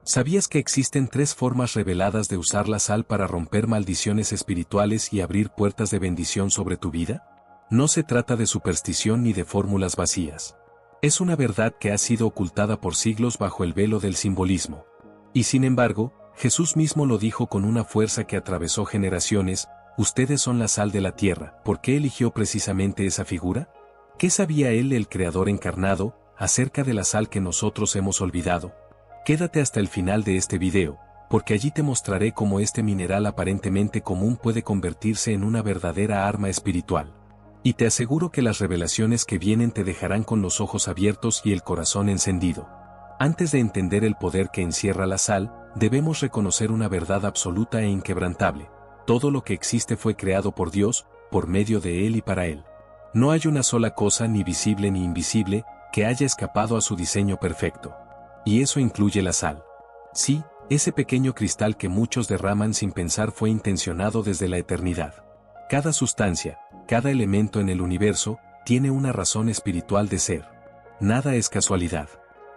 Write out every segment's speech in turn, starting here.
¿Sabías que existen 3 formas reveladas de usar la sal para romper maldiciones espirituales y abrir puertas de bendición sobre tu vida? No se trata de superstición ni de fórmulas vacías. Es una verdad que ha sido ocultada por siglos bajo el velo del simbolismo. Y sin embargo, Jesús mismo lo dijo con una fuerza que atravesó generaciones: ustedes son la sal de la tierra. ¿Por qué eligió precisamente esa figura? ¿Qué sabía él, el Creador encarnado, acerca de la sal que nosotros hemos olvidado? Quédate hasta el final de este video, porque allí te mostraré cómo este mineral aparentemente común puede convertirse en una verdadera arma espiritual. Y te aseguro que las revelaciones que vienen te dejarán con los ojos abiertos y el corazón encendido. Antes de entender el poder que encierra la sal, debemos reconocer una verdad absoluta e inquebrantable: todo lo que existe fue creado por Dios, por medio de Él y para Él. No hay una sola cosa, ni visible ni invisible, que haya escapado a su diseño perfecto. Y eso incluye la sal. Sí, ese pequeño cristal que muchos derraman sin pensar fue intencionado desde la eternidad. Cada sustancia, cada elemento en el universo, tiene una razón espiritual de ser. Nada es casualidad.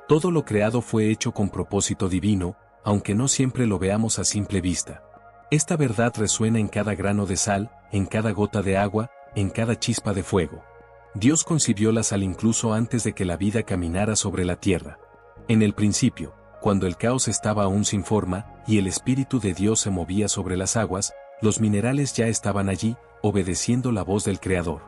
Todo lo creado fue hecho con propósito divino, aunque no siempre lo veamos a simple vista. Esta verdad resuena en cada grano de sal, en cada gota de agua, en cada chispa de fuego. Dios concibió la sal incluso antes de que la vida caminara sobre la tierra. En el principio, cuando el caos estaba aún sin forma, y el Espíritu de Dios se movía sobre las aguas, los minerales ya estaban allí, obedeciendo la voz del Creador.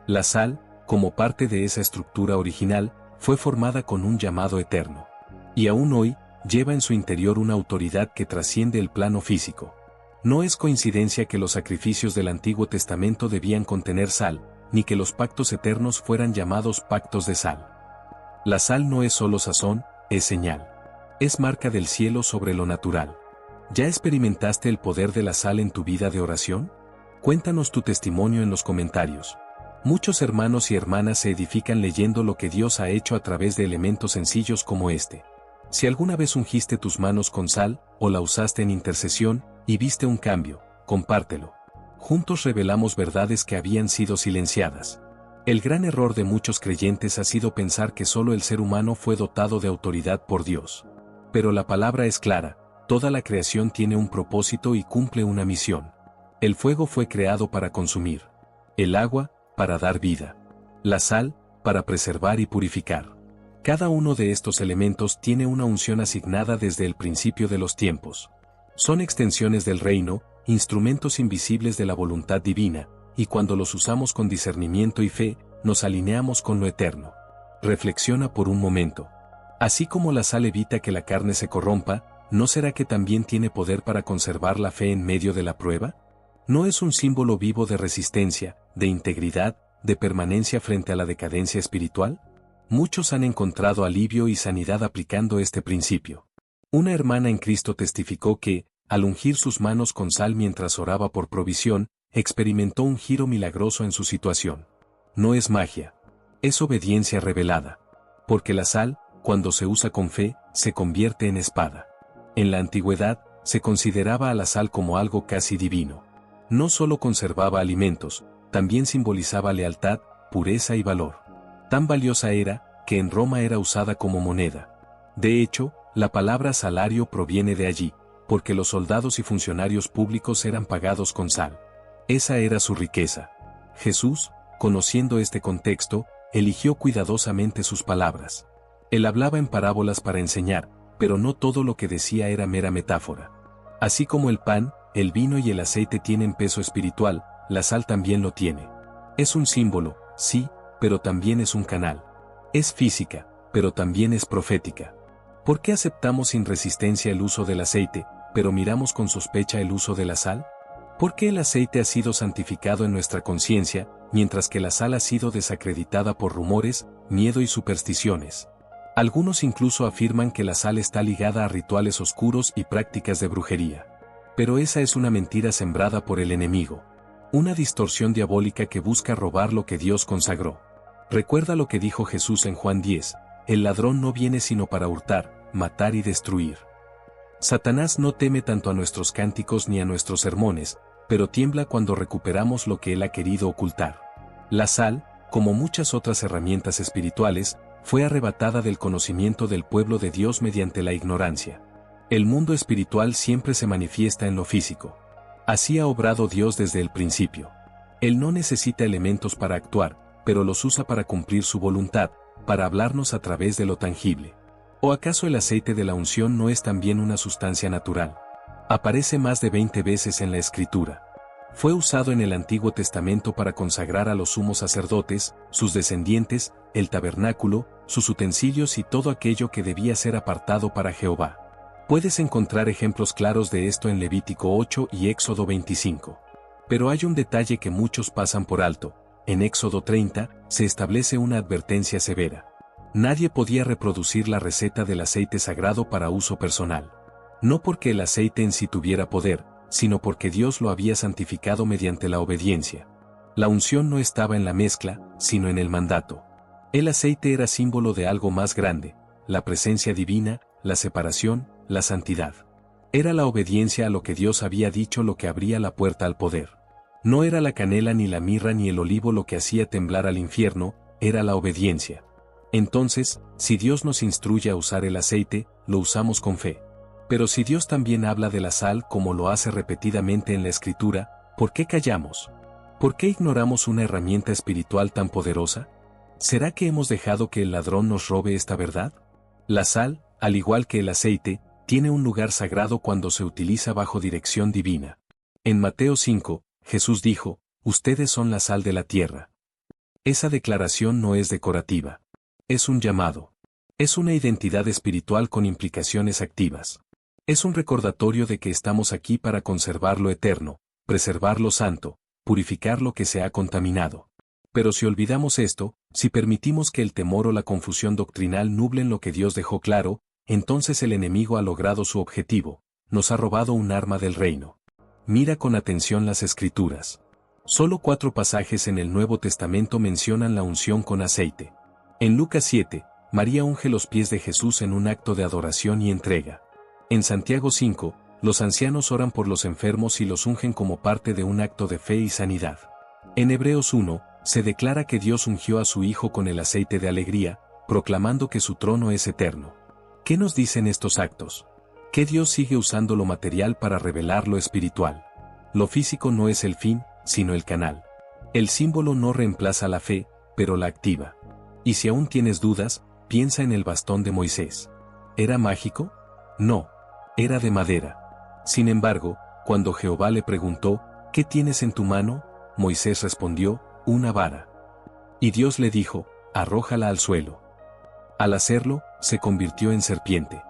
La sal, como parte de esa estructura original, fue formada con un llamado eterno. Y aún hoy, lleva en su interior una autoridad que trasciende el plano físico. No es coincidencia que los sacrificios del Antiguo Testamento debían contener sal, ni que los pactos eternos fueran llamados pactos de sal. La sal no es solo sazón, es señal. Es marca del cielo sobre lo natural. ¿Ya experimentaste el poder de la sal en tu vida de oración? Cuéntanos tu testimonio en los comentarios. Muchos hermanos y hermanas se edifican leyendo lo que Dios ha hecho a través de elementos sencillos como este. Si alguna vez ungiste tus manos con sal, o la usaste en intercesión, y viste un cambio, compártelo. Juntos revelamos verdades que habían sido silenciadas. El gran error de muchos creyentes ha sido pensar que solo el ser humano fue dotado de autoridad por Dios. Pero la palabra es clara: toda la creación tiene un propósito y cumple una misión. El fuego fue creado para consumir. El agua, para dar vida. La sal, para preservar y purificar. Cada uno de estos elementos tiene una unción asignada desde el principio de los tiempos. Son extensiones del reino, instrumentos invisibles de la voluntad divina, y cuando los usamos con discernimiento y fe, nos alineamos con lo eterno. Reflexiona por un momento. Así como la sal evita que la carne se corrompa, ¿no será que también tiene poder para conservar la fe en medio de la prueba? ¿No es un símbolo vivo de resistencia, de integridad, de permanencia frente a la decadencia espiritual? Muchos han encontrado alivio y sanidad aplicando este principio. Una hermana en Cristo testificó que, al ungir sus manos con sal mientras oraba por provisión, experimentó un giro milagroso en su situación. No es magia. Es obediencia revelada. Porque la sal, cuando se usa con fe, se convierte en espada. En la antigüedad, se consideraba a la sal como algo casi divino. No solo conservaba alimentos, también simbolizaba lealtad, pureza y valor. Tan valiosa era, que en Roma era usada como moneda. De hecho, la palabra salario proviene de allí, porque los soldados y funcionarios públicos eran pagados con sal. Esa era su riqueza. Jesús, conociendo este contexto, eligió cuidadosamente sus palabras. Él hablaba en parábolas para enseñar, pero no todo lo que decía era mera metáfora. Así como el pan, el vino y el aceite tienen peso espiritual, la sal también lo tiene. Es un símbolo, sí, pero también es un canal. Es física, pero también es profética. ¿Por qué aceptamos sin resistencia el uso del aceite, pero miramos con sospecha el uso de la sal? ¿Por qué el aceite ha sido santificado en nuestra conciencia, mientras que la sal ha sido desacreditada por rumores, miedo y supersticiones? Algunos incluso afirman que la sal está ligada a rituales oscuros y prácticas de brujería. Pero esa es una mentira sembrada por el enemigo. Una distorsión diabólica que busca robar lo que Dios consagró. Recuerda lo que dijo Jesús en Juan 10, el ladrón no viene sino para hurtar, matar y destruir. Satanás no teme tanto a nuestros cánticos ni a nuestros sermones, pero tiembla cuando recuperamos lo que él ha querido ocultar. La sal, como muchas otras herramientas espirituales, fue arrebatada del conocimiento del pueblo de Dios mediante la ignorancia. El mundo espiritual siempre se manifiesta en lo físico. Así ha obrado Dios desde el principio. Él no necesita elementos para actuar, pero los usa para cumplir su voluntad, para hablarnos a través de lo tangible. ¿O acaso el aceite de la unción no es también una sustancia natural? Aparece más de 20 veces en la Escritura. Fue usado en el Antiguo Testamento para consagrar a los sumos sacerdotes, sus descendientes, el tabernáculo, sus utensilios y todo aquello que debía ser apartado para Jehová. Puedes encontrar ejemplos claros de esto en Levítico 8 y Éxodo 25. Pero hay un detalle que muchos pasan por alto. En Éxodo 30, se establece una advertencia severa. Nadie podía reproducir la receta del aceite sagrado para uso personal. No porque el aceite en sí tuviera poder, sino porque Dios lo había santificado mediante la obediencia. La unción no estaba en la mezcla, sino en el mandato. El aceite era símbolo de algo más grande, la presencia divina, la separación, la santidad. Era la obediencia a lo que Dios había dicho lo que abría la puerta al poder. No era la canela ni la mirra ni el olivo lo que hacía temblar al infierno, era la obediencia. Entonces, si Dios nos instruye a usar el aceite, lo usamos con fe. Pero si Dios también habla de la sal como lo hace repetidamente en la Escritura, ¿por qué callamos? ¿Por qué ignoramos una herramienta espiritual tan poderosa? ¿Será que hemos dejado que el ladrón nos robe esta verdad? La sal, al igual que el aceite, tiene un lugar sagrado cuando se utiliza bajo dirección divina. En Mateo 5, Jesús dijo, ustedes son la sal de la tierra. Esa declaración no es decorativa. Es un llamado. Es una identidad espiritual con implicaciones activas. Es un recordatorio de que estamos aquí para conservar lo eterno, preservar lo santo, purificar lo que se ha contaminado. Pero si olvidamos esto, si permitimos que el temor o la confusión doctrinal nublen lo que Dios dejó claro, entonces el enemigo ha logrado su objetivo, nos ha robado un arma del reino. Mira con atención las Escrituras. Solo 4 pasajes en el Nuevo Testamento mencionan la unción con aceite. En Lucas 7, María unge los pies de Jesús en un acto de adoración y entrega. En Santiago 5, los ancianos oran por los enfermos y los ungen como parte de un acto de fe y sanidad. En Hebreos 1, se declara que Dios ungió a su Hijo con el aceite de alegría, proclamando que su trono es eterno. ¿Qué nos dicen estos actos? Que Dios sigue usando lo material para revelar lo espiritual. Lo físico no es el fin, sino el canal. El símbolo no reemplaza la fe, pero la activa. Y si aún tienes dudas, piensa en el bastón de Moisés. ¿Era mágico? No. Era de madera. Sin embargo, cuando Jehová le preguntó, ¿qué tienes en tu mano? Moisés respondió, una vara. Y Dios le dijo, arrójala al suelo. Al hacerlo, se convirtió en serpiente.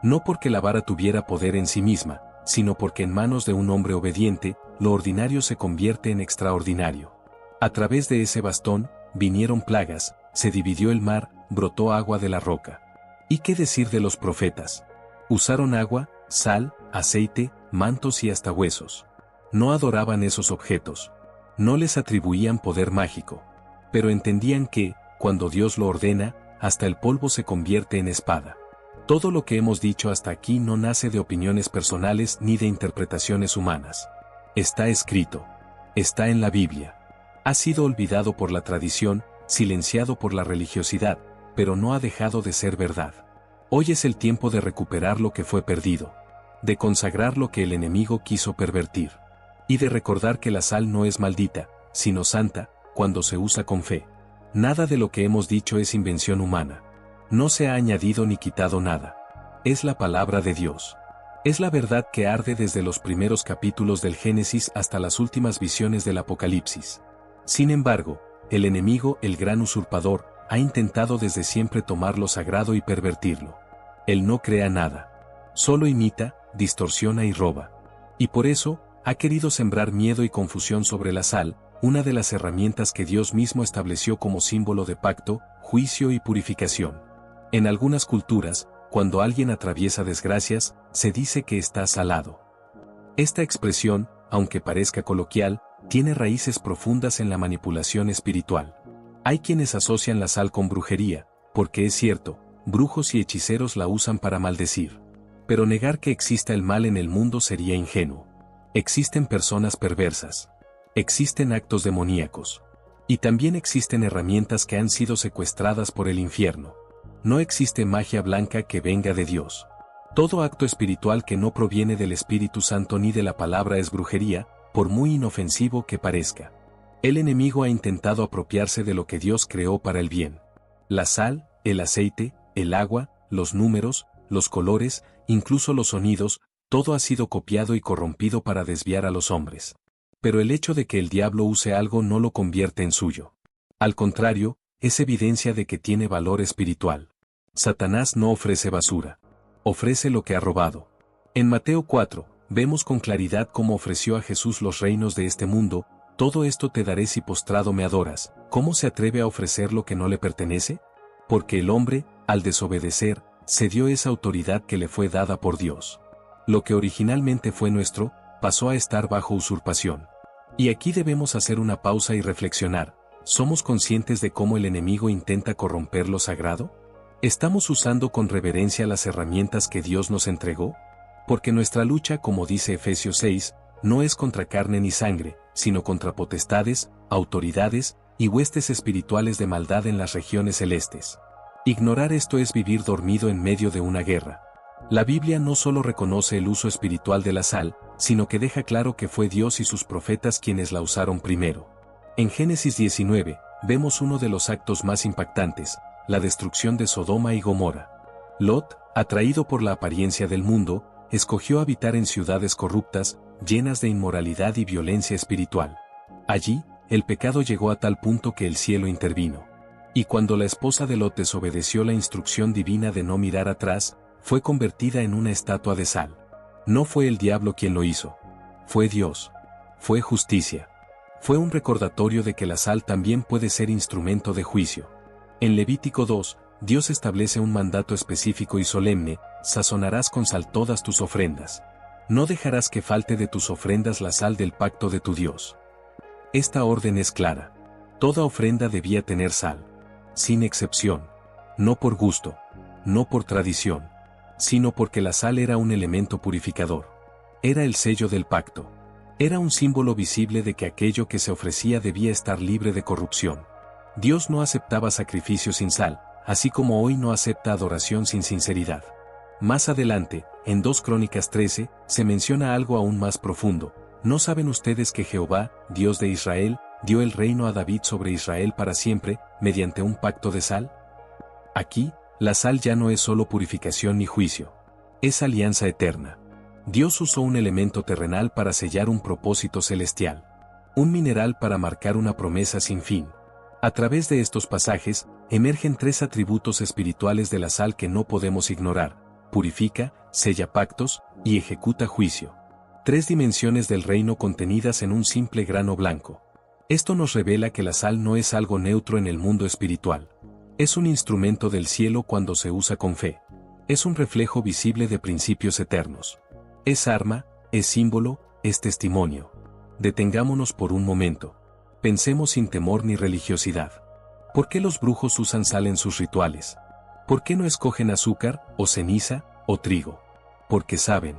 No porque la vara tuviera poder en sí misma, sino porque en manos de un hombre obediente, lo ordinario se convierte en extraordinario. A través de ese bastón, vinieron plagas, se dividió el mar, brotó agua de la roca. ¿Y qué decir de los profetas? Usaron agua, sal, aceite, mantos y hasta huesos. No adoraban esos objetos. No les atribuían poder mágico. Pero entendían que, cuando Dios lo ordena, hasta el polvo se convierte en espada. Todo lo que hemos dicho hasta aquí no nace de opiniones personales ni de interpretaciones humanas. Está escrito. Está en la Biblia. Ha sido olvidado por la tradición, silenciado por la religiosidad, pero no ha dejado de ser verdad. Hoy es el tiempo de recuperar lo que fue perdido, de consagrar lo que el enemigo quiso pervertir, y de recordar que la sal no es maldita, sino santa, cuando se usa con fe. Nada de lo que hemos dicho es invención humana. No se ha añadido ni quitado nada. Es la palabra de Dios. Es la verdad que arde desde los primeros capítulos del Génesis hasta las últimas visiones del Apocalipsis. Sin embargo, el enemigo, el gran usurpador, ha intentado desde siempre tomar lo sagrado y pervertirlo. Él no crea nada. Solo imita, distorsiona y roba. Y por eso, ha querido sembrar miedo y confusión sobre la sal, una de las herramientas que Dios mismo estableció como símbolo de pacto, juicio y purificación. En algunas culturas, cuando alguien atraviesa desgracias, se dice que está salado. Esta expresión, aunque parezca coloquial, tiene raíces profundas en la manipulación espiritual. Hay quienes asocian la sal con brujería, porque es cierto, brujos y hechiceros la usan para maldecir. Pero negar que exista el mal en el mundo sería ingenuo. Existen personas perversas. Existen actos demoníacos. Y también existen herramientas que han sido secuestradas por el infierno. No existe magia blanca que venga de Dios. Todo acto espiritual que no proviene del Espíritu Santo ni de la palabra es brujería, por muy inofensivo que parezca. El enemigo ha intentado apropiarse de lo que Dios creó para el bien. La sal, el aceite, el agua, los números, los colores, incluso los sonidos, todo ha sido copiado y corrompido para desviar a los hombres. Pero el hecho de que el diablo use algo no lo convierte en suyo. Al contrario, es evidencia de que tiene valor espiritual. Satanás no ofrece basura. Ofrece lo que ha robado. En Mateo 4, vemos con claridad cómo ofreció a Jesús los reinos de este mundo. Todo esto te daré si postrado me adoras. ¿Cómo se atreve a ofrecer lo que no le pertenece? Porque el hombre, al desobedecer, cedió esa autoridad que le fue dada por Dios. Lo que originalmente fue nuestro, pasó a estar bajo usurpación. Y aquí debemos hacer una pausa y reflexionar. ¿Somos conscientes de cómo el enemigo intenta corromper lo sagrado? ¿Estamos usando con reverencia las herramientas que Dios nos entregó? Porque nuestra lucha, como dice Efesios 6, no es contra carne ni sangre, sino contra potestades, autoridades y huestes espirituales de maldad en las regiones celestes. Ignorar esto es vivir dormido en medio de una guerra. La Biblia no solo reconoce el uso espiritual de la sal, sino que deja claro que fue Dios y sus profetas quienes la usaron primero. En Génesis 19, vemos uno de los actos más impactantes, la destrucción de Sodoma y Gomorra. Lot, atraído por la apariencia del mundo, escogió habitar en ciudades corruptas, llenas de inmoralidad y violencia espiritual. Allí, el pecado llegó a tal punto que el cielo intervino. Y cuando la esposa de Lot desobedeció la instrucción divina de no mirar atrás, fue convertida en una estatua de sal. No fue el diablo quien lo hizo. Fue Dios. Fue justicia. Fue un recordatorio de que la sal también puede ser instrumento de juicio. En Levítico 2, Dios establece un mandato específico y solemne: sazonarás con sal todas tus ofrendas. No dejarás que falte de tus ofrendas la sal del pacto de tu Dios. Esta orden es clara. Toda ofrenda debía tener sal. Sin excepción. No por gusto. No por tradición. Sino porque la sal era un elemento purificador. Era el sello del pacto. Era un símbolo visible de que aquello que se ofrecía debía estar libre de corrupción. Dios no aceptaba sacrificios sin sal, así como hoy no acepta adoración sin sinceridad. Más adelante, en 2 Crónicas 13, se menciona algo aún más profundo. ¿No saben ustedes que Jehová, Dios de Israel, dio el reino a David sobre Israel para siempre, mediante un pacto de sal? Aquí, la sal ya no es solo purificación ni juicio. Es alianza eterna. Dios usó un elemento terrenal para sellar un propósito celestial. Un mineral para marcar una promesa sin fin. A través de estos pasajes, emergen 3 atributos espirituales de la sal que no podemos ignorar: purifica, sella pactos, y ejecuta juicio. 3 dimensiones del reino contenidas en un simple grano blanco. Esto nos revela que la sal no es algo neutro en el mundo espiritual. Es un instrumento del cielo cuando se usa con fe. Es un reflejo visible de principios eternos. Es arma, es símbolo, es testimonio. Detengámonos por un momento. Pensemos sin temor ni religiosidad. ¿Por qué los brujos usan sal en sus rituales? ¿Por qué no escogen azúcar, o ceniza, o trigo? Porque saben.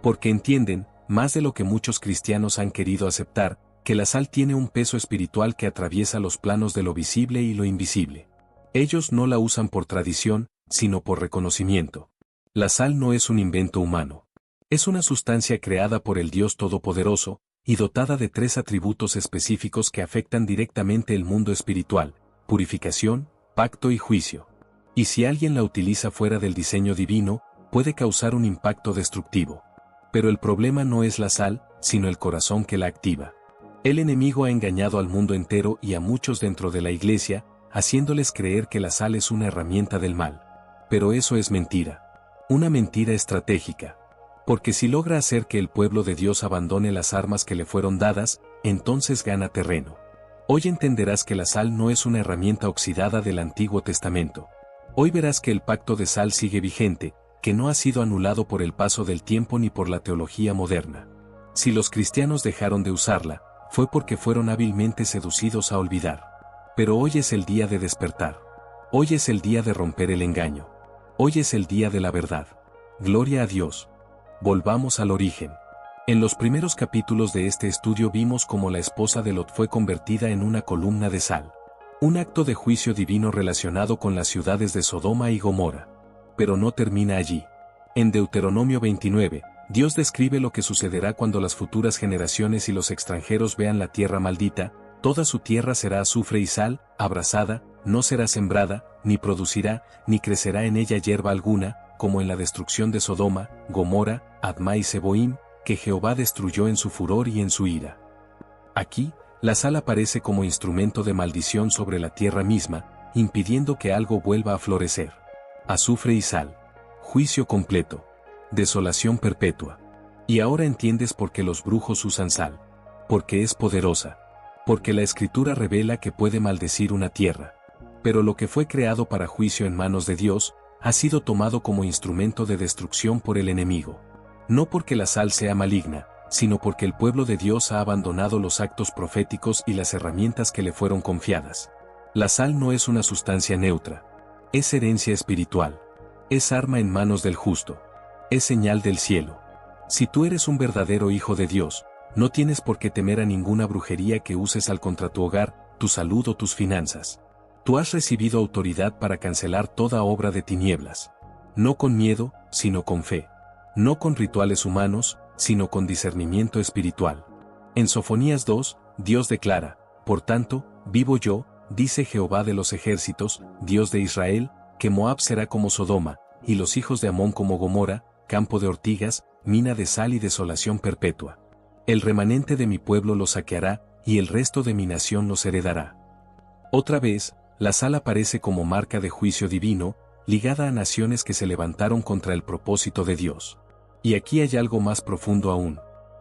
Porque entienden, más de lo que muchos cristianos han querido aceptar, que la sal tiene un peso espiritual que atraviesa los planos de lo visible y lo invisible. Ellos no la usan por tradición, sino por reconocimiento. La sal no es un invento humano. Es una sustancia creada por el Dios Todopoderoso, y dotada de 3 atributos específicos que afectan directamente el mundo espiritual: purificación, pacto y juicio. Y si alguien la utiliza fuera del diseño divino, puede causar un impacto destructivo. Pero el problema no es la sal, sino el corazón que la activa. El enemigo ha engañado al mundo entero y a muchos dentro de la iglesia, haciéndoles creer que la sal es una herramienta del mal. Pero eso es mentira. Una mentira estratégica. Porque si logra hacer que el pueblo de Dios abandone las armas que le fueron dadas, entonces gana terreno. Hoy entenderás que la sal no es una herramienta oxidada del Antiguo Testamento. Hoy verás que el pacto de sal sigue vigente, que no ha sido anulado por el paso del tiempo ni por la teología moderna. Si los cristianos dejaron de usarla, fue porque fueron hábilmente seducidos a olvidar. Pero hoy es el día de despertar. Hoy es el día de romper el engaño. Hoy es el día de la verdad. Gloria a Dios. Volvamos al origen. En los primeros capítulos de este estudio vimos cómo la esposa de Lot fue convertida en una columna de sal. Un acto de juicio divino relacionado con las ciudades de Sodoma y Gomorra. Pero no termina allí. En Deuteronomio 29, Dios describe lo que sucederá cuando las futuras generaciones y los extranjeros vean la tierra maldita: toda su tierra será azufre y sal, abrasada, no será sembrada, ni producirá, ni crecerá en ella hierba alguna, como en la destrucción de Sodoma, Gomorra, Adma y Zeboim, que Jehová destruyó en su furor y en su ira. Aquí, la sal aparece como instrumento de maldición sobre la tierra misma, impidiendo que algo vuelva a florecer. Azufre y sal. Juicio completo. Desolación perpetua. Y ahora entiendes por qué los brujos usan sal. Porque es poderosa. Porque la Escritura revela que puede maldecir una tierra. Pero lo que fue creado para juicio en manos de Dios, ha sido tomado como instrumento de destrucción por el enemigo. No porque la sal sea maligna, sino porque el pueblo de Dios ha abandonado los actos proféticos y las herramientas que le fueron confiadas. La sal no es una sustancia neutra. Es herencia espiritual. Es arma en manos del justo. Es señal del cielo. Si tú eres un verdadero hijo de Dios, no tienes por qué temer a ninguna brujería que uses contra tu hogar, tu salud o tus finanzas. Tú has recibido autoridad para cancelar toda obra de tinieblas. No con miedo, sino con fe. No con rituales humanos, sino con discernimiento espiritual. En Sofonías 2, Dios declara: por tanto, vivo yo, dice Jehová de los ejércitos, Dios de Israel, que Moab será como Sodoma, y los hijos de Amón como Gomorra, campo de ortigas, mina de sal y desolación perpetua. El remanente de mi pueblo los saqueará, y el resto de mi nación los heredará. Otra vez, la sal aparece como marca de juicio divino, ligada a naciones que se levantaron contra el propósito de Dios. Y aquí hay algo más profundo aún.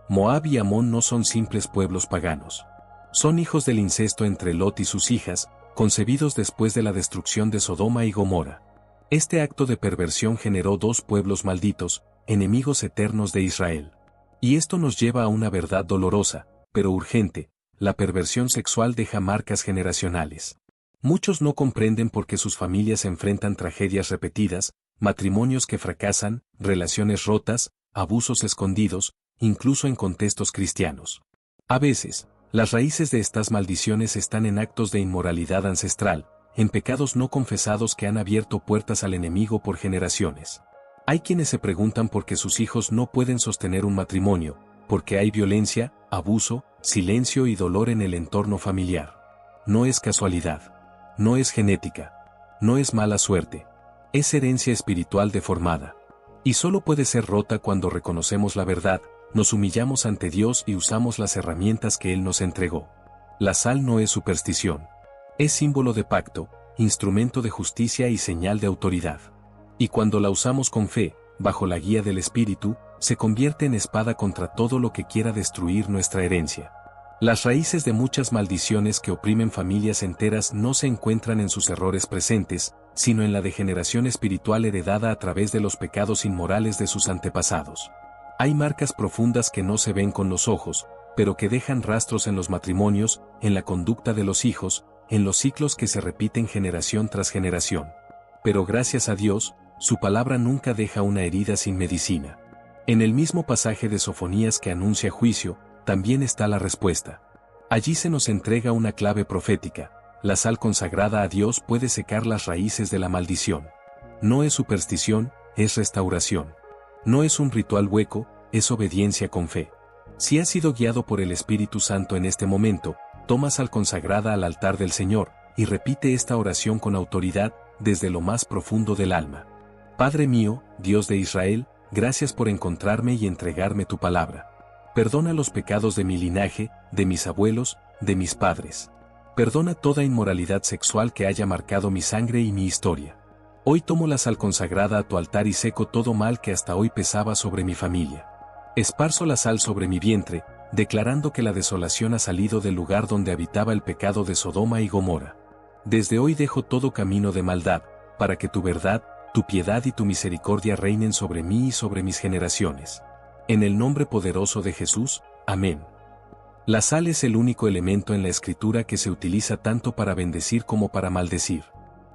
Moab y Amón no son simples pueblos paganos. Son hijos del incesto entre Lot y sus hijas, concebidos después de la destrucción de Sodoma y Gomorra. Este acto de perversión generó dos pueblos malditos, enemigos eternos de Israel. Y esto nos lleva a una verdad dolorosa, pero urgente: la perversión sexual deja marcas generacionales. Muchos no comprenden por qué sus familias enfrentan tragedias repetidas, matrimonios que fracasan, relaciones rotas, abusos escondidos, incluso en contextos cristianos. A veces, las raíces de estas maldiciones están en actos de inmoralidad ancestral, en pecados no confesados que han abierto puertas al enemigo por generaciones. Hay quienes se preguntan por qué sus hijos no pueden sostener un matrimonio, porque hay violencia, abuso, silencio y dolor en el entorno familiar. No es casualidad. No es genética. No es mala suerte. Es herencia espiritual deformada. Y solo puede ser rota cuando reconocemos la verdad, nos humillamos ante Dios y usamos las herramientas que Él nos entregó. La sal no es superstición. Es símbolo de pacto, instrumento de justicia y señal de autoridad. Y cuando la usamos con fe, bajo la guía del Espíritu, se convierte en espada contra todo lo que quiera destruir nuestra herencia. Las raíces de muchas maldiciones que oprimen familias enteras no se encuentran en sus errores presentes, sino en la degeneración espiritual heredada a través de los pecados inmorales de sus antepasados. Hay marcas profundas que no se ven con los ojos, pero que dejan rastros en los matrimonios, en la conducta de los hijos, en los ciclos que se repiten generación tras generación. Pero gracias a Dios, su palabra nunca deja una herida sin medicina. En el mismo pasaje de Sofonías que anuncia juicio, también está la respuesta. Allí se nos entrega una clave profética: la sal consagrada a Dios puede secar las raíces de la maldición. No es superstición, es restauración. No es un ritual hueco, es obediencia con fe. Si has sido guiado por el Espíritu Santo en este momento, toma sal consagrada al altar del Señor, y repite esta oración con autoridad, desde lo más profundo del alma. Padre mío, Dios de Israel, gracias por encontrarme y entregarme tu palabra. Perdona los pecados de mi linaje, de mis abuelos, de mis padres. Perdona toda inmoralidad sexual que haya marcado mi sangre y mi historia. Hoy tomo la sal consagrada a tu altar y seco todo mal que hasta hoy pesaba sobre mi familia. Esparzo la sal sobre mi vientre, declarando que la desolación ha salido del lugar donde habitaba el pecado de Sodoma y Gomorra. Desde hoy dejo todo camino de maldad, para que tu verdad, tu piedad y tu misericordia reinen sobre mí y sobre mis generaciones. En el nombre poderoso de Jesús, amén. La sal es el único elemento en la Escritura que se utiliza tanto para bendecir como para maldecir.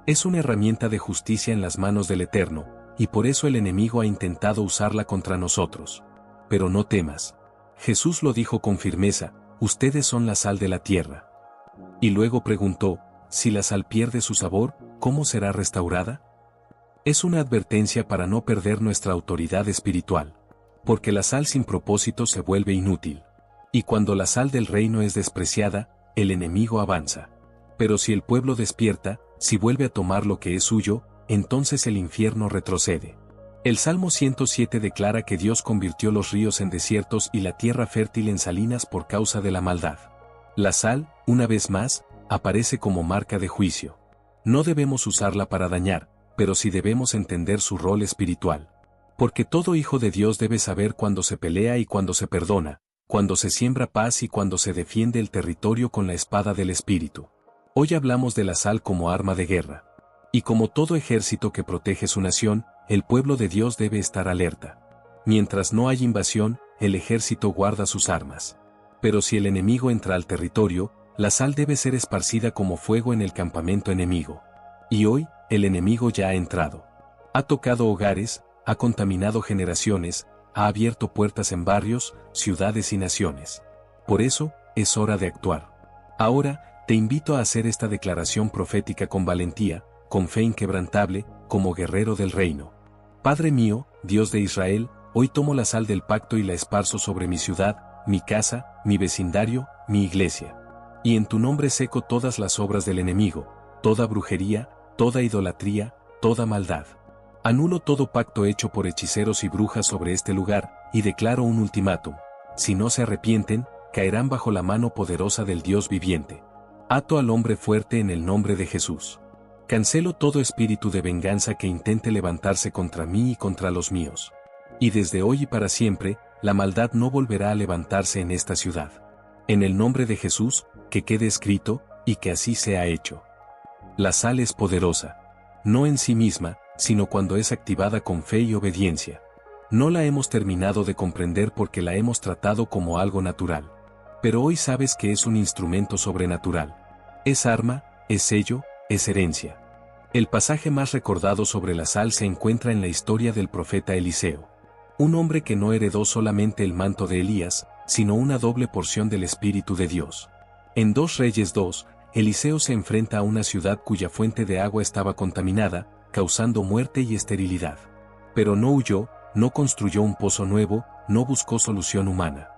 Es una herramienta de justicia en las manos del Eterno, y por eso el enemigo ha intentado usarla contra nosotros. Pero no temas. Jesús lo dijo con firmeza: ustedes son la sal de la tierra. Y luego preguntó: si la sal pierde su sabor, ¿cómo será restaurada? Es una advertencia para no perder nuestra autoridad espiritual. Porque la sal sin propósito se vuelve inútil. Y cuando la sal del reino es despreciada, el enemigo avanza. Pero si el pueblo despierta, si vuelve a tomar lo que es suyo, entonces el infierno retrocede. El Salmo 107 declara que Dios convirtió los ríos en desiertos y la tierra fértil en salinas por causa de la maldad. La sal, una vez más, aparece como marca de juicio. No debemos usarla para dañar, pero sí debemos entender su rol espiritual. Porque todo hijo de Dios debe saber cuándo se pelea y cuándo se perdona, cuándo se siembra paz y cuándo se defiende el territorio con la espada del Espíritu. Hoy hablamos de la sal como arma de guerra. Y como todo ejército que protege su nación, el pueblo de Dios debe estar alerta. Mientras no hay invasión, el ejército guarda sus armas. Pero si el enemigo entra al territorio, la sal debe ser esparcida como fuego en el campamento enemigo. Y hoy, el enemigo ya ha entrado. Ha tocado hogares, ha contaminado generaciones, ha abierto puertas en barrios, ciudades y naciones. Por eso, es hora de actuar. Ahora, te invito a hacer esta declaración profética con valentía, con fe inquebrantable, como guerrero del reino. Padre mío, Dios de Israel, hoy tomo la sal del pacto y la esparzo sobre mi ciudad, mi casa, mi vecindario, mi iglesia. Y en tu nombre seco todas las obras del enemigo, toda brujería, toda idolatría, toda maldad. Anulo todo pacto hecho por hechiceros y brujas sobre este lugar, y declaro un ultimátum. Si no se arrepienten, caerán bajo la mano poderosa del Dios viviente. Ato al hombre fuerte en el nombre de Jesús. Cancelo todo espíritu de venganza que intente levantarse contra mí y contra los míos. Y desde hoy y para siempre, la maldad no volverá a levantarse en esta ciudad. En el nombre de Jesús, que quede escrito, y que así sea hecho. La sal es poderosa. No en sí misma, sino cuando es activada con fe y obediencia. No la hemos terminado de comprender porque la hemos tratado como algo natural. Pero hoy sabes que es un instrumento sobrenatural. Es arma, es sello, es herencia. El pasaje más recordado sobre la sal se encuentra en la historia del profeta Eliseo. Un hombre que no heredó solamente el manto de Elías, sino una doble porción del Espíritu de Dios. En 2 Reyes 2, Eliseo se enfrenta a una ciudad cuya fuente de agua estaba contaminada, causando muerte y esterilidad. Pero no huyó, no construyó un pozo nuevo, no buscó solución humana.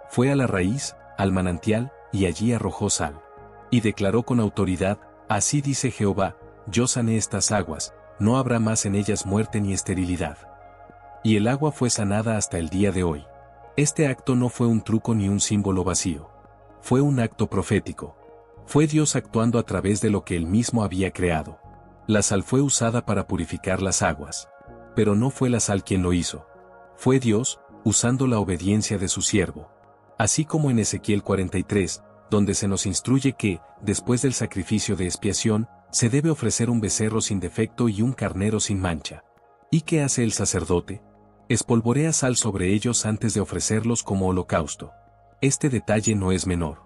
Fue a la raíz, al manantial, y allí arrojó sal. Y declaró con autoridad: así dice Jehová, yo sané estas aguas, no habrá más en ellas muerte ni esterilidad. Y el agua fue sanada hasta el día de hoy. Este acto no fue un truco ni un símbolo vacío. Fue un acto profético. Fue Dios actuando a través de lo que él mismo había creado. La sal fue usada para purificar las aguas. Pero no fue la sal quien lo hizo. Fue Dios, usando la obediencia de su siervo. Así como en Ezequiel 43, donde se nos instruye que, después del sacrificio de expiación, se debe ofrecer un becerro sin defecto y un carnero sin mancha. ¿Y qué hace el sacerdote? Espolvorea sal sobre ellos antes de ofrecerlos como holocausto. Este detalle no es menor.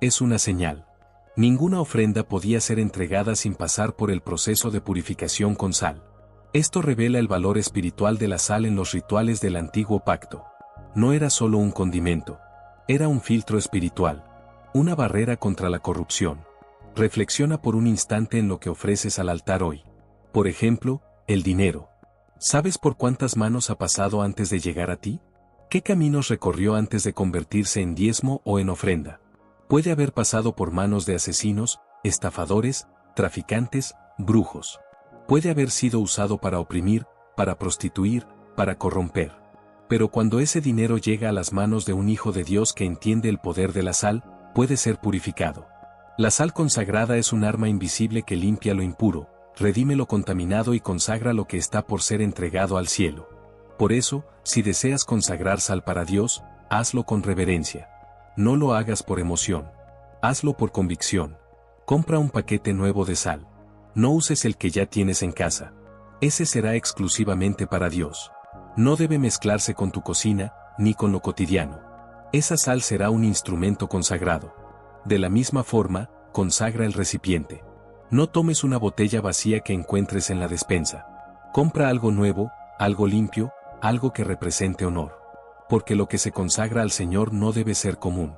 Es una señal. Ninguna ofrenda podía ser entregada sin pasar por el proceso de purificación con sal. Esto revela el valor espiritual de la sal en los rituales del antiguo pacto. No era solo un condimento. Era un filtro espiritual. Una barrera contra la corrupción. Reflexiona por un instante en lo que ofreces al altar hoy. Por ejemplo, el dinero. ¿Sabes por cuántas manos ha pasado antes de llegar a ti? ¿Qué caminos recorrió antes de convertirse en diezmo o en ofrenda? Puede haber pasado por manos de asesinos, estafadores, traficantes, brujos. Puede haber sido usado para oprimir, para prostituir, para corromper. Pero cuando ese dinero llega a las manos de un hijo de Dios que entiende el poder de la sal, puede ser purificado. La sal consagrada es un arma invisible que limpia lo impuro, redime lo contaminado y consagra lo que está por ser entregado al cielo. Por eso, si deseas consagrar sal para Dios, hazlo con reverencia. No lo hagas por emoción. Hazlo por convicción. Compra un paquete nuevo de sal. No uses el que ya tienes en casa. Ese será exclusivamente para Dios. No debe mezclarse con tu cocina, ni con lo cotidiano. Esa sal será un instrumento consagrado. De la misma forma, consagra el recipiente. No tomes una botella vacía que encuentres en la despensa. Compra algo nuevo, algo limpio, algo que represente honor. Porque lo que se consagra al Señor no debe ser común.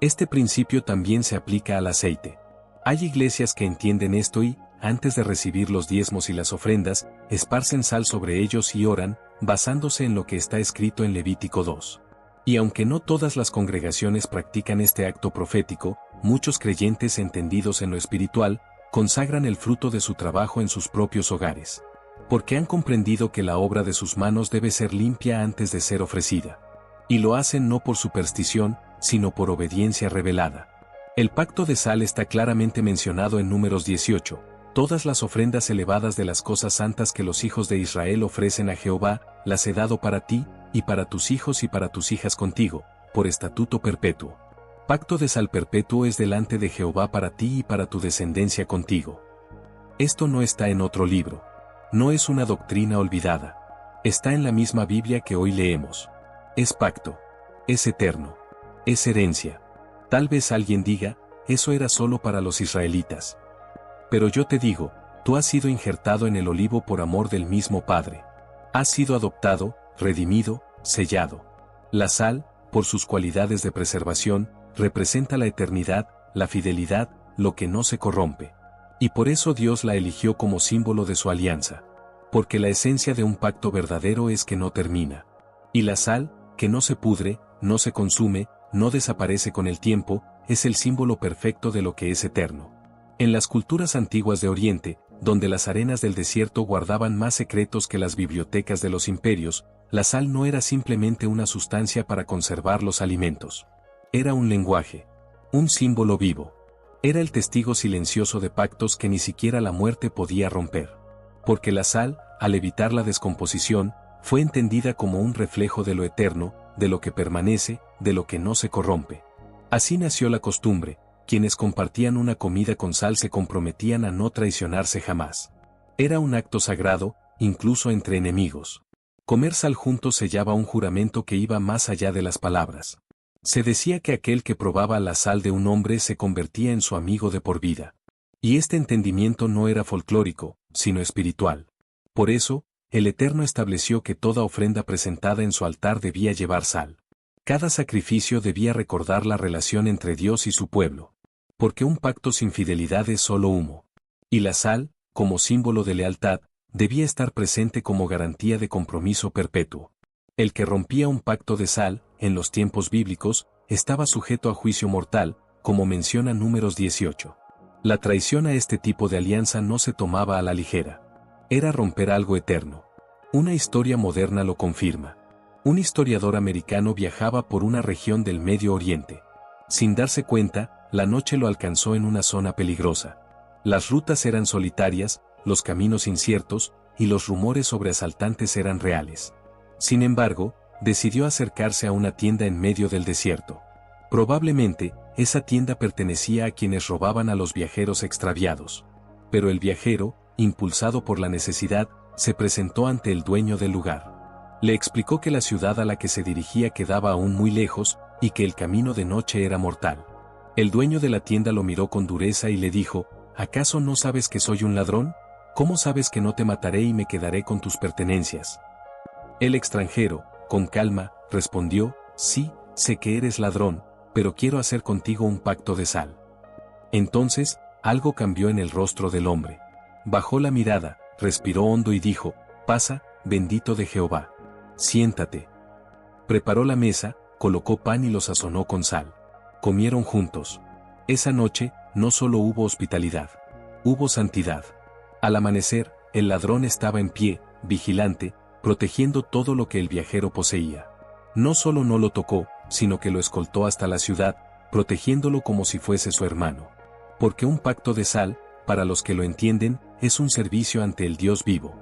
Este principio también se aplica al aceite. Hay iglesias que entienden esto y, antes de recibir los diezmos y las ofrendas, esparcen sal sobre ellos y oran, basándose en lo que está escrito en Levítico 2. Y aunque no todas las congregaciones practican este acto profético, muchos creyentes entendidos en lo espiritual, consagran el fruto de su trabajo en sus propios hogares. Porque han comprendido que la obra de sus manos debe ser limpia antes de ser ofrecida. Y lo hacen no por superstición, sino por obediencia revelada. El pacto de sal está claramente mencionado en Números 18. Todas las ofrendas elevadas de las cosas santas que los hijos de Israel ofrecen a Jehová, las he dado para ti, y para tus hijos y para tus hijas contigo, por estatuto perpetuo. Pacto de sal perpetuo es delante de Jehová para ti y para tu descendencia contigo. Esto no está en otro libro. No es una doctrina olvidada. Está en la misma Biblia que hoy leemos. Es pacto. Es eterno. Es herencia. Tal vez alguien diga, eso era solo para los israelitas. Pero yo te digo, tú has sido injertado en el olivo por amor del mismo Padre. Has sido adoptado, redimido, sellado. La sal, por sus cualidades de preservación, representa la eternidad, la fidelidad, lo que no se corrompe. Y por eso Dios la eligió como símbolo de su alianza. Porque la esencia de un pacto verdadero es que no termina. Y la sal, que no se pudre, no se consume, no desaparece con el tiempo, es el símbolo perfecto de lo que es eterno. En las culturas antiguas de Oriente, donde las arenas del desierto guardaban más secretos que las bibliotecas de los imperios, la sal no era simplemente una sustancia para conservar los alimentos. Era un lenguaje. Un símbolo vivo. Era el testigo silencioso de pactos que ni siquiera la muerte podía romper. Porque la sal, al evitar la descomposición, fue entendida como un reflejo de lo eterno, de lo que permanece, de lo que no se corrompe. Así nació la costumbre. Quienes compartían una comida con sal se comprometían a no traicionarse jamás. Era un acto sagrado, incluso entre enemigos. Comer sal juntos sellaba un juramento que iba más allá de las palabras. Se decía que aquel que probaba la sal de un hombre se convertía en su amigo de por vida. Y este entendimiento no era folclórico, sino espiritual. Por eso, el Eterno estableció que toda ofrenda presentada en su altar debía llevar sal. Cada sacrificio debía recordar la relación entre Dios y su pueblo. Porque un pacto sin fidelidad es solo humo. Y la sal, como símbolo de lealtad, debía estar presente como garantía de compromiso perpetuo. El que rompía un pacto de sal, en los tiempos bíblicos, estaba sujeto a juicio mortal, como menciona Números 18. La traición a este tipo de alianza no se tomaba a la ligera. Era romper algo eterno. Una historia moderna lo confirma. Un historiador americano viajaba por una región del Medio Oriente. Sin darse cuenta, la noche lo alcanzó en una zona peligrosa. Las rutas eran solitarias, los caminos inciertos, y los rumores sobre asaltantes eran reales. Sin embargo, decidió acercarse a una tienda en medio del desierto. Probablemente, esa tienda pertenecía a quienes robaban a los viajeros extraviados. Pero el viajero, impulsado por la necesidad, se presentó ante el dueño del lugar. Le explicó que la ciudad a la que se dirigía quedaba aún muy lejos, y que el camino de noche era mortal. El dueño de la tienda lo miró con dureza y le dijo, ¿acaso no sabes que soy un ladrón? ¿Cómo sabes que no te mataré y me quedaré con tus pertenencias? El extranjero, con calma, respondió, sí, sé que eres ladrón, pero quiero hacer contigo un pacto de sal. Entonces, algo cambió en el rostro del hombre. Bajó la mirada, respiró hondo y dijo, pasa, bendito de Jehová. Siéntate. Preparó la mesa, colocó pan y lo sazonó con sal. Comieron juntos. Esa noche, no solo hubo hospitalidad. Hubo santidad. Al amanecer, el ladrón estaba en pie, vigilante, protegiendo todo lo que el viajero poseía. No solo no lo tocó, sino que lo escoltó hasta la ciudad, protegiéndolo como si fuese su hermano. Porque un pacto de sal, para los que lo entienden, es un servicio ante el Dios vivo.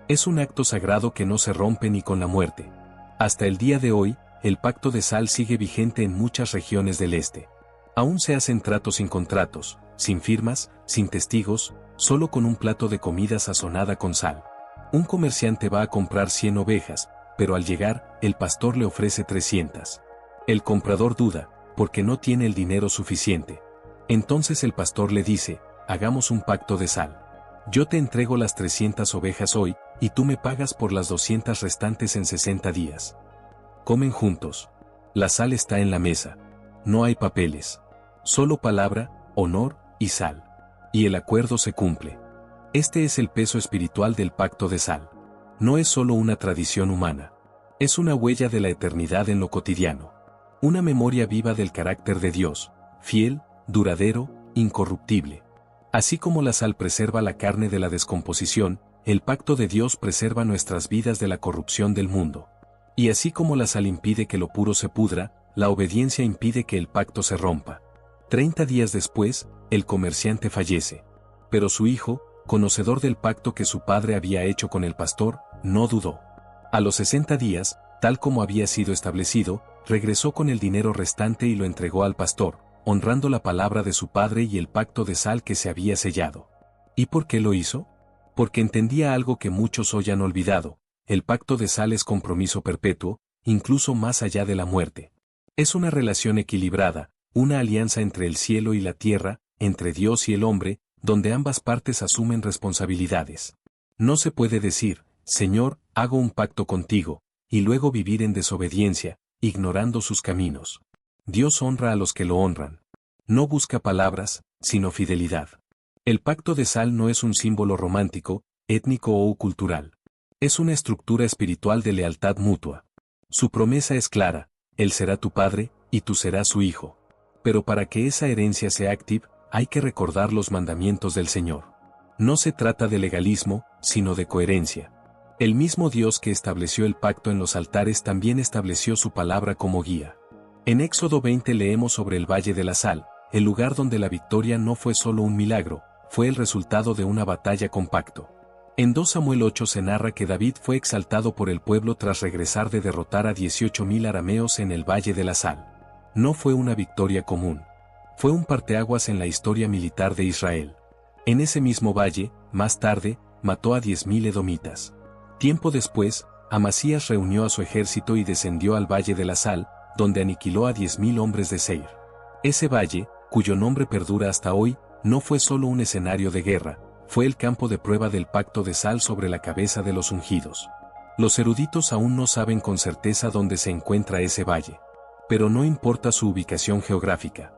Es un acto sagrado que no se rompe ni con la muerte. Hasta el día de hoy, el pacto de sal sigue vigente en muchas regiones del este. Aún se hacen tratos sin contratos, sin firmas, sin testigos, solo con un plato de comida sazonada con sal. Un comerciante va a comprar 100 ovejas, pero al llegar, el pastor le ofrece 300. El comprador duda, porque no tiene el dinero suficiente. Entonces el pastor le dice, hagamos un pacto de sal. Yo te entrego las 300 ovejas hoy, y tú me pagas por las 200 restantes en 60 días. Comen juntos. La sal está en la mesa. No hay papeles. Solo palabra, honor y sal. Y el acuerdo se cumple. Este es el peso espiritual del pacto de sal. No es solo una tradición humana. Es una huella de la eternidad en lo cotidiano. Una memoria viva del carácter de Dios, fiel, duradero, incorruptible. Así como la sal preserva la carne de la descomposición, el pacto de Dios preserva nuestras vidas de la corrupción del mundo. Y así como la sal impide que lo puro se pudra, la obediencia impide que el pacto se rompa. 30 días después, el comerciante fallece. Pero su hijo, conocedor del pacto que su padre había hecho con el pastor, no dudó. A los 60 días, tal como había sido establecido, regresó con el dinero restante y lo entregó al pastor, honrando la palabra de su padre y el pacto de sal que se había sellado. ¿Y por qué lo hizo? Porque entendía algo que muchos hoy han olvidado: el pacto de sal es compromiso perpetuo, incluso más allá de la muerte. Es una relación equilibrada, una alianza entre el cielo y la tierra, entre Dios y el hombre, donde ambas partes asumen responsabilidades. No se puede decir: Señor, hago un pacto contigo, y luego vivir en desobediencia, ignorando sus caminos. Dios honra a los que lo honran. No busca palabras, sino fidelidad. El pacto de sal no es un símbolo romántico, étnico o cultural. Es una estructura espiritual de lealtad mutua. Su promesa es clara: Él será tu padre, y tú serás su hijo. Pero para que esa herencia sea activa, hay que recordar los mandamientos del Señor. No se trata de legalismo, sino de coherencia. El mismo Dios que estableció el pacto en los altares también estableció su palabra como guía. En Éxodo 20 leemos sobre el Valle de la Sal, el lugar donde la victoria no fue solo un milagro, fue el resultado de una batalla con pacto. En 2 Samuel 8 se narra que David fue exaltado por el pueblo tras regresar de derrotar a 18,000 arameos en el Valle de la Sal. No fue una victoria común. Fue un parteaguas en la historia militar de Israel. En ese mismo valle, más tarde, mató a 10,000 edomitas. Tiempo después, Amasías reunió a su ejército y descendió al Valle de la Sal, donde aniquiló a 10,000 hombres de Seir. Ese valle, cuyo nombre perdura hasta hoy, no fue solo un escenario de guerra, fue el campo de prueba del pacto de sal sobre la cabeza de los ungidos. Los eruditos aún no saben con certeza dónde se encuentra ese valle. Pero no importa su ubicación geográfica.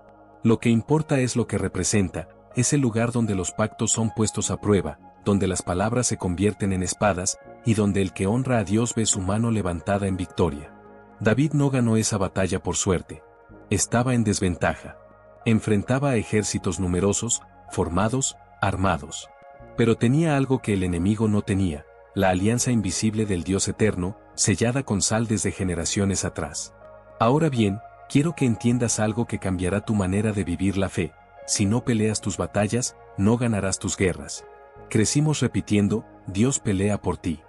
Lo que importa es lo que representa: es el lugar donde los pactos son puestos a prueba, donde las palabras se convierten en espadas, y donde el que honra a Dios ve su mano levantada en victoria. David no ganó esa batalla por suerte. Estaba en desventaja. Enfrentaba a ejércitos numerosos, formados, armados. Pero tenía algo que el enemigo no tenía: la alianza invisible del Dios eterno, sellada con sal desde generaciones atrás. Ahora bien, quiero que entiendas algo que cambiará tu manera de vivir la fe: si no peleas tus batallas, no ganarás tus guerras. Crecimos repitiendo: Dios pelea por ti.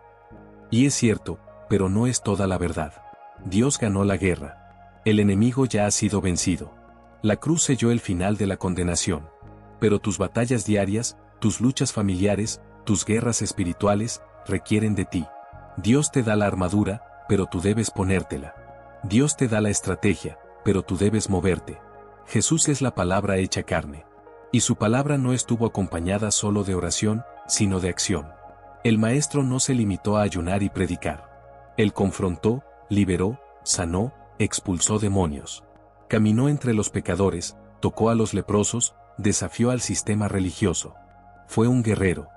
Y es cierto, pero no es toda la verdad. Dios ganó la guerra. El enemigo ya ha sido vencido. La cruz selló el final de la condenación. Pero tus batallas diarias, tus luchas familiares, tus guerras espirituales, requieren de ti. Dios te da la armadura, pero tú debes ponértela. Dios te da la estrategia, pero tú debes moverte. Jesús es la palabra hecha carne. Y su palabra no estuvo acompañada solo de oración, sino de acción. El Maestro no se limitó a ayunar y predicar. Él confrontó, liberó, sanó, expulsó demonios. Caminó entre los pecadores, tocó a los leprosos, desafió al sistema religioso. Fue un guerrero.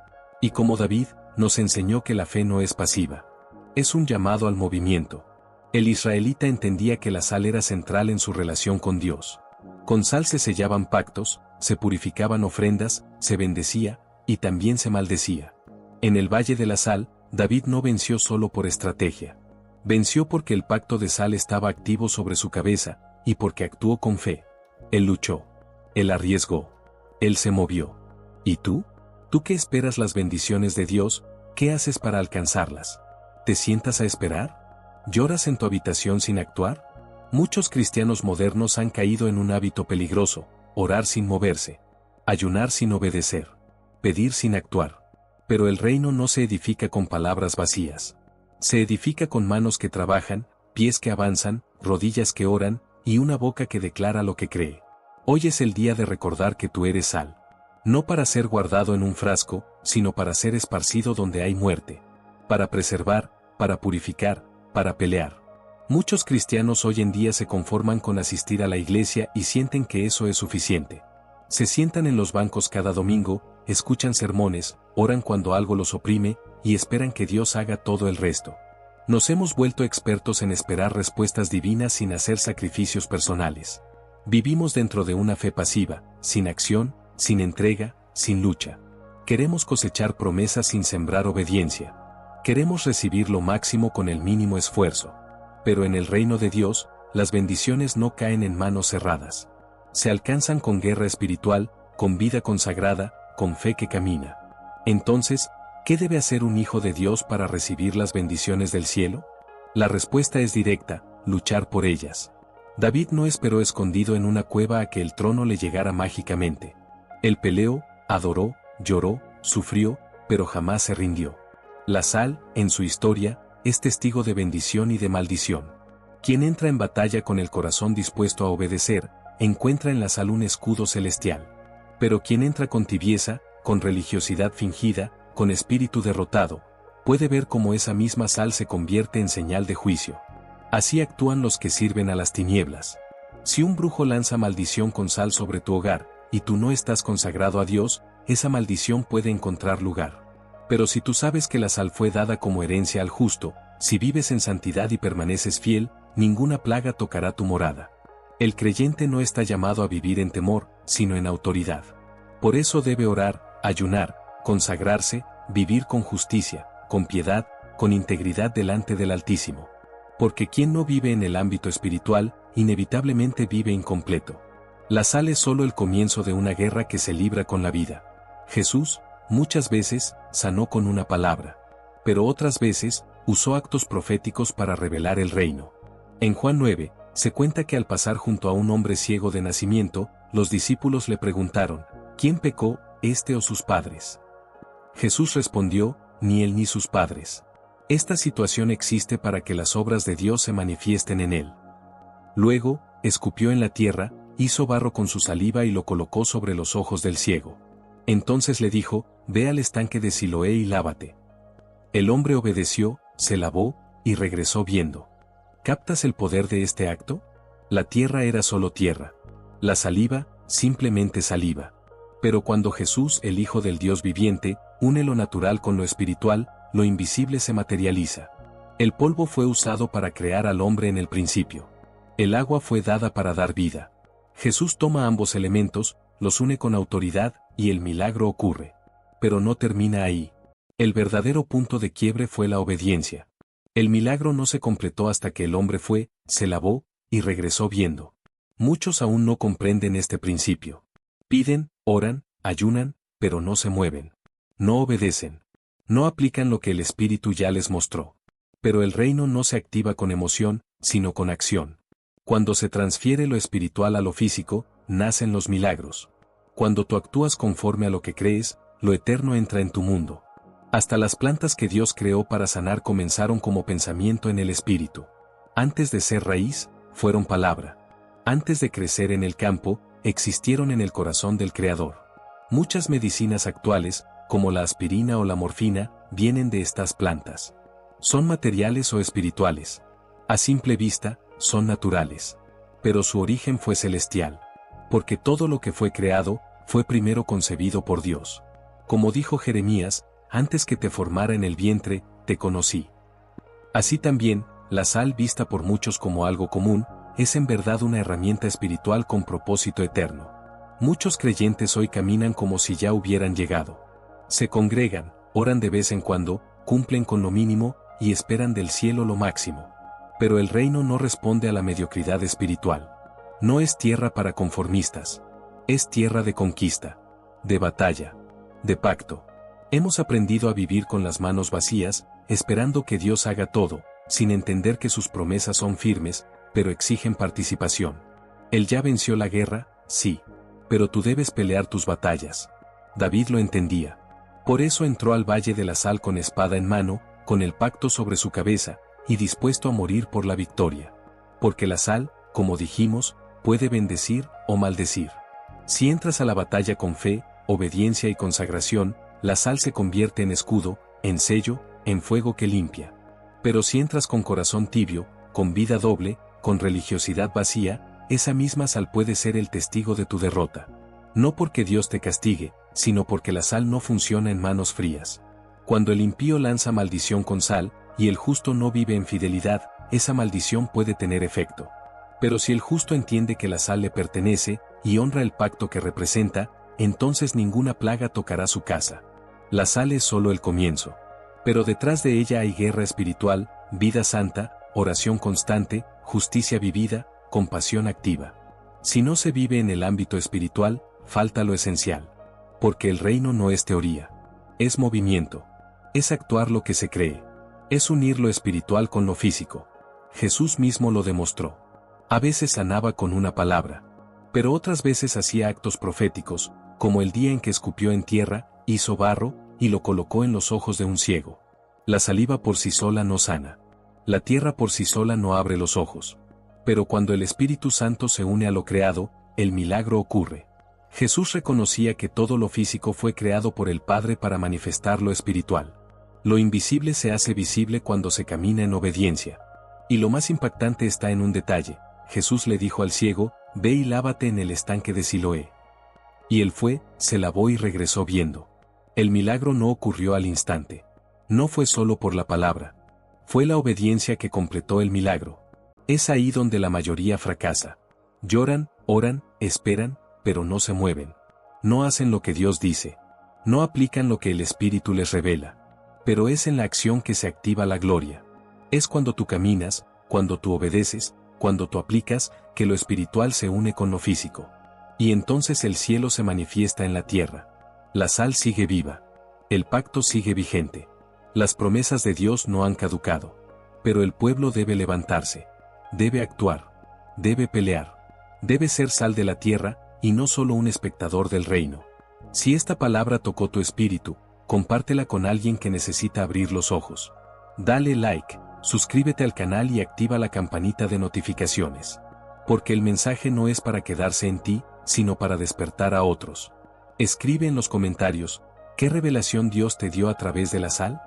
Y como David, nos enseñó que la fe no es pasiva. Es un llamado al movimiento. El israelita entendía que la sal era central en su relación con Dios. Con sal se sellaban pactos, se purificaban ofrendas, se bendecía, y también se maldecía. En el Valle de la Sal, David no venció solo por estrategia. Venció porque el pacto de sal estaba activo sobre su cabeza, y porque actuó con fe. Él luchó. Él arriesgó. Él se movió. ¿Y tú? ¿Tú qué esperas las bendiciones de Dios? ¿Qué haces para alcanzarlas? ¿Te sientas a esperar? ¿Lloras en tu habitación sin actuar? Muchos cristianos modernos han caído en un hábito peligroso: orar sin moverse, ayunar sin obedecer, pedir sin actuar. Pero el reino no se edifica con palabras vacías. Se edifica con manos que trabajan, pies que avanzan, rodillas que oran, y una boca que declara lo que cree. Hoy es el día de recordar que tú eres sal. No para ser guardado en un frasco, sino para ser esparcido donde hay muerte. Para preservar, para purificar, para pelear. Muchos cristianos hoy en día se conforman con asistir a la iglesia y sienten que eso es suficiente. Se sientan en los bancos cada domingo, escuchan sermones, oran cuando algo los oprime, y esperan que Dios haga todo el resto. Nos hemos vuelto expertos en esperar respuestas divinas sin hacer sacrificios personales. Vivimos dentro de una fe pasiva, sin acción, sin entrega, sin lucha. Queremos cosechar promesas sin sembrar obediencia. Queremos recibir lo máximo con el mínimo esfuerzo. Pero en el reino de Dios, las bendiciones no caen en manos cerradas. Se alcanzan con guerra espiritual, con vida consagrada, con fe que camina. Entonces, ¿qué debe hacer un hijo de Dios para recibir las bendiciones del cielo? La respuesta es directa: luchar por ellas. David no esperó escondido en una cueva a que el trono le llegara mágicamente. Él peleó, adoró, lloró, sufrió, pero jamás se rindió. La sal, en su historia, es testigo de bendición y de maldición. Quien entra en batalla con el corazón dispuesto a obedecer, encuentra en la sal un escudo celestial. Pero quien entra con tibieza, con religiosidad fingida, con espíritu derrotado, puede ver cómo esa misma sal se convierte en señal de juicio. Así actúan los que sirven a las tinieblas. Si un brujo lanza maldición con sal sobre tu hogar, y tú no estás consagrado a Dios, esa maldición puede encontrar lugar. Pero si tú sabes que la sal fue dada como herencia al justo, si vives en santidad y permaneces fiel, ninguna plaga tocará tu morada. El creyente no está llamado a vivir en temor, sino en autoridad. Por eso debe orar, ayunar, consagrarse, vivir con justicia, con piedad, con integridad delante del Altísimo. Porque quien no vive en el ámbito espiritual, inevitablemente vive incompleto. La sal es solo el comienzo de una guerra que se libra con la vida. Jesús, muchas veces, sanó con una palabra. Pero otras veces, usó actos proféticos para revelar el reino. En Juan 9, se cuenta que al pasar junto a un hombre ciego de nacimiento, los discípulos le preguntaron: ¿quién pecó, este o sus padres? Jesús respondió: ni él ni sus padres. Esta situación existe para que las obras de Dios se manifiesten en él. Luego, escupió en la tierra, hizo barro con su saliva y lo colocó sobre los ojos del ciego. Entonces le dijo: ve al estanque de Siloé y lávate. El hombre obedeció, se lavó, y regresó viendo. ¿Captas el poder de este acto? La tierra era solo tierra. La saliva, simplemente saliva. Pero cuando Jesús, el Hijo del Dios viviente, une lo natural con lo espiritual, lo invisible se materializa. El polvo fue usado para crear al hombre en el principio. El agua fue dada para dar vida. Jesús toma ambos elementos, los une con autoridad, y el milagro ocurre. Pero no termina ahí. El verdadero punto de quiebre fue la obediencia. El milagro no se completó hasta que el hombre fue, se lavó, y regresó viendo. Muchos aún no comprenden este principio. Piden, oran, ayunan, pero no se mueven. No obedecen. No aplican lo que el Espíritu ya les mostró. Pero el reino no se activa con emoción, sino con acción. Cuando se transfiere lo espiritual a lo físico, nacen los milagros. Cuando tú actúas conforme a lo que crees, lo eterno entra en tu mundo. Hasta las plantas que Dios creó para sanar comenzaron como pensamiento en el espíritu. Antes de ser raíz, fueron palabra. Antes de crecer en el campo, existieron en el corazón del Creador. Muchas medicinas actuales, como la aspirina o la morfina, vienen de estas plantas. Son materiales o espirituales. A simple vista, son naturales. Pero su origen fue celestial. Porque todo lo que fue creado, fue primero concebido por Dios. Como dijo Jeremías: antes que te formara en el vientre, te conocí. Así también, la sal vista por muchos como algo común, es en verdad una herramienta espiritual con propósito eterno. Muchos creyentes hoy caminan como si ya hubieran llegado. Se congregan, oran de vez en cuando, cumplen con lo mínimo, y esperan del cielo lo máximo. Pero el reino no responde a la mediocridad espiritual. No es tierra para conformistas. Es tierra de conquista, de batalla, de pacto. Hemos aprendido a vivir con las manos vacías, esperando que Dios haga todo, sin entender que sus promesas son firmes, pero exigen participación. Él ya venció la guerra, sí. Pero tú debes pelear tus batallas. David lo entendía. Por eso entró al valle de la sal con espada en mano, con el pacto sobre su cabeza, y dispuesto a morir por la victoria. Porque la sal, como dijimos, puede bendecir o maldecir. Si entras a la batalla con fe, obediencia y consagración, la sal se convierte en escudo, en sello, en fuego que limpia. Pero si entras con corazón tibio, con vida doble, con religiosidad vacía, esa misma sal puede ser el testigo de tu derrota. No porque Dios te castigue, sino porque la sal no funciona en manos frías. Cuando el impío lanza maldición con sal, y el justo no vive en fidelidad, esa maldición puede tener efecto. Pero si el justo entiende que la sal le pertenece, y honra el pacto que representa, entonces ninguna plaga tocará su casa. La sal es solo el comienzo. Pero detrás de ella hay guerra espiritual, vida santa, oración constante, justicia vivida, compasión activa. Si no se vive en el ámbito espiritual, falta lo esencial. Porque el reino no es teoría. Es movimiento. Es actuar lo que se cree. Es unir lo espiritual con lo físico. Jesús mismo lo demostró. A veces sanaba con una palabra. Pero otras veces hacía actos proféticos, como el día en que escupió en tierra, hizo barro, y lo colocó en los ojos de un ciego. La saliva por sí sola no sana. La tierra por sí sola no abre los ojos. Pero cuando el Espíritu Santo se une a lo creado, el milagro ocurre. Jesús reconocía que todo lo físico fue creado por el Padre para manifestar lo espiritual. Lo invisible se hace visible cuando se camina en obediencia. Y lo más impactante está en un detalle. Jesús le dijo al ciego, ve y lávate en el estanque de Siloé. Y él fue, se lavó y regresó viendo. El milagro no ocurrió al instante. No fue solo por la palabra. Fue la obediencia que completó el milagro. Es ahí donde la mayoría fracasa. Lloran, oran, esperan, pero no se mueven. No hacen lo que Dios dice. No aplican lo que el Espíritu les revela. Pero es en la acción que se activa la gloria. Es cuando tú caminas, cuando tú obedeces, cuando tú aplicas, que lo espiritual se une con lo físico. Y entonces el cielo se manifiesta en la tierra. La sal sigue viva. El pacto sigue vigente. Las promesas de Dios no han caducado. Pero el pueblo debe levantarse. Debe actuar. Debe pelear. Debe ser sal de la tierra, y no solo un espectador del reino. Si esta palabra tocó tu espíritu, compártela con alguien que necesita abrir los ojos. Dale like, suscríbete al canal y activa la campanita de notificaciones. Porque el mensaje no es para quedarse en ti, sino para despertar a otros. Escribe en los comentarios, ¿qué revelación Dios te dio a través de la sal?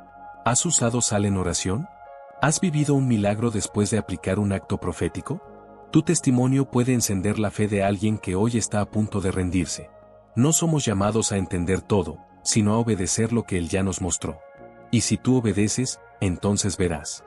¿Has usado sal en oración? ¿Has vivido un milagro después de aplicar un acto profético? Tu testimonio puede encender la fe de alguien que hoy está a punto de rendirse. No somos llamados a entender todo, sino a obedecer lo que Él ya nos mostró. Y si tú obedeces, entonces verás.